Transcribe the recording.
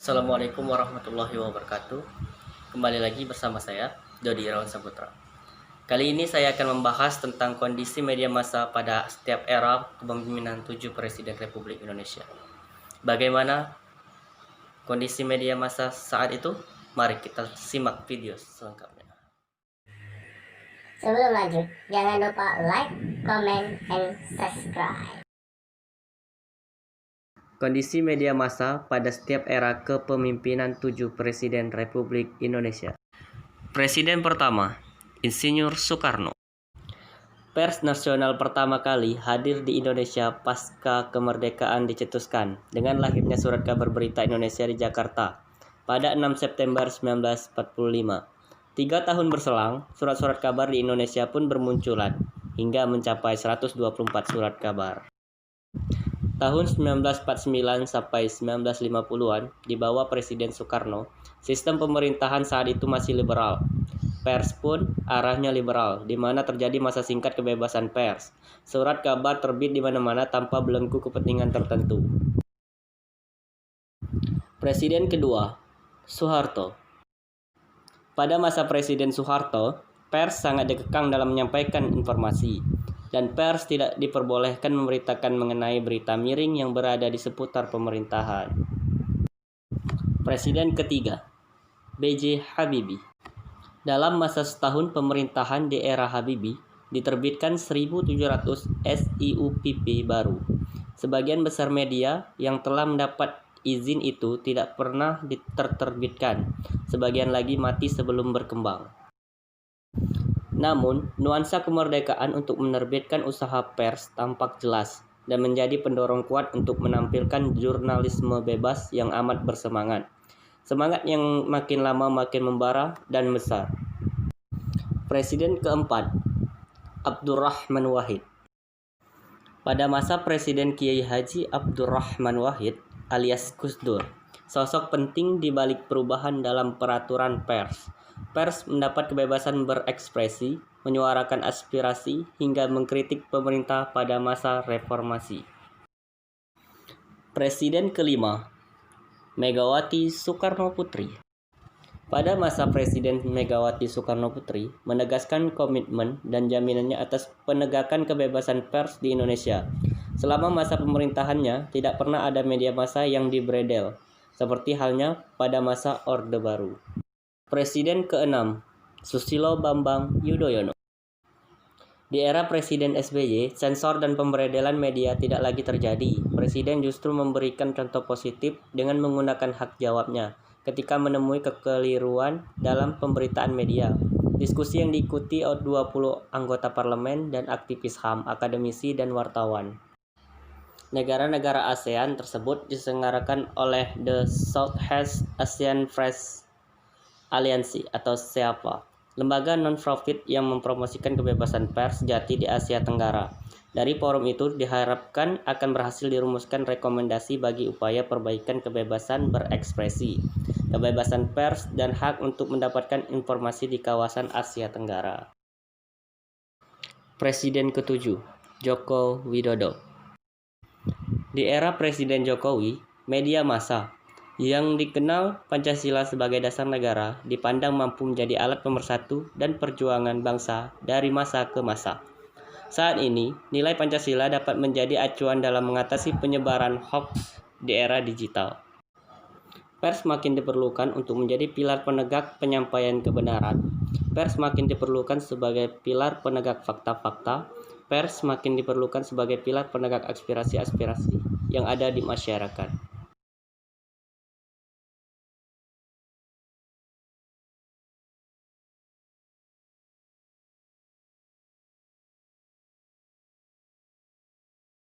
Assalamualaikum warahmatullahi wabarakatuh. Kembali lagi bersama saya, Dodi Irawan Saputra. Kali ini saya akan membahas tentang kondisi media massa pada setiap era kepemimpinan 7 Presiden Republik Indonesia. Bagaimana kondisi media massa saat itu? Mari kita simak video selengkapnya. Sebelum lanjut, jangan lupa like, comment, and subscribe. Kondisi media massa pada setiap era kepemimpinan 7 Presiden Republik Indonesia. Presiden pertama, Insinyur Soekarno. Pers nasional pertama kali hadir di Indonesia pasca kemerdekaan dicetuskan dengan lahirnya Surat Kabar Berita Indonesia di Jakarta pada 6 September 1945. 3 tahun berselang, surat-surat kabar di Indonesia pun bermunculan hingga mencapai 124 surat kabar. Tahun 1949 sampai 1950-an, di bawah Presiden Soekarno, sistem pemerintahan saat itu masih liberal. Pers pun arahnya liberal, di mana terjadi masa singkat kebebasan pers. Surat kabar terbit di mana-mana tanpa belenggu kepentingan tertentu. Presiden kedua, Soeharto. Pada masa Presiden Soeharto, pers sangat dikekang dalam menyampaikan informasi, dan pers tidak diperbolehkan memberitakan mengenai berita miring yang berada di seputar pemerintahan. Presiden ketiga, B.J. Habibie. Dalam masa setahun pemerintahan di era Habibie, diterbitkan 1.700 SIUPP baru. Sebagian besar media yang telah mendapat izin itu tidak pernah diterbitkan, sebagian lagi mati sebelum berkembang. Namun, nuansa kemerdekaan untuk menerbitkan usaha pers tampak jelas dan menjadi pendorong kuat untuk menampilkan jurnalisme bebas yang amat bersemangat. Semangat yang makin lama makin membara dan besar. Presiden keempat, Abdurrahman Wahid. Pada masa Presiden Kiai Haji Abdurrahman Wahid alias Gus Dur, sosok penting di balik perubahan dalam peraturan pers. Pers mendapat kebebasan berekspresi, menyuarakan aspirasi, hingga mengkritik pemerintah pada masa reformasi. Presiden kelima, Megawati Soekarno Putri. Pada masa Presiden Megawati Soekarno Putri menegaskan komitmen dan jaminannya atas penegakan kebebasan pers di Indonesia. Selama masa pemerintahannya, tidak pernah ada media massa yang dibredel, seperti halnya pada masa Orde Baru. Presiden ke-6, Susilo Bambang Yudhoyono. Di era Presiden SBY, sensor dan pemberedelan media tidak lagi terjadi. Presiden justru memberikan contoh positif dengan menggunakan hak jawabnya ketika menemui kekeliruan dalam pemberitaan media. Diskusi yang diikuti oleh 20 anggota parlemen dan aktivis HAM, akademisi, dan wartawan. Negara-negara ASEAN tersebut diselenggarakan oleh The Southeast Asian Press Alliance atau SEAPA, lembaga non-profit yang mempromosikan kebebasan pers sejati di Asia Tenggara. Dari forum itu diharapkan akan berhasil dirumuskan rekomendasi bagi upaya perbaikan kebebasan berekspresi, kebebasan pers, dan hak untuk mendapatkan informasi di kawasan Asia Tenggara. Presiden ketujuh, Joko Widodo. Di era Presiden Jokowi, media massa yang dikenal Pancasila sebagai dasar negara dipandang mampu menjadi alat pemersatu dan perjuangan bangsa dari masa ke masa. Saat ini, nilai Pancasila dapat menjadi acuan dalam mengatasi penyebaran hoax di era digital. Pers makin diperlukan untuk menjadi pilar penegak penyampaian kebenaran. Pers makin diperlukan sebagai pilar penegak fakta-fakta. Pers makin diperlukan sebagai pilar penegak aspirasi-aspirasi yang ada di masyarakat.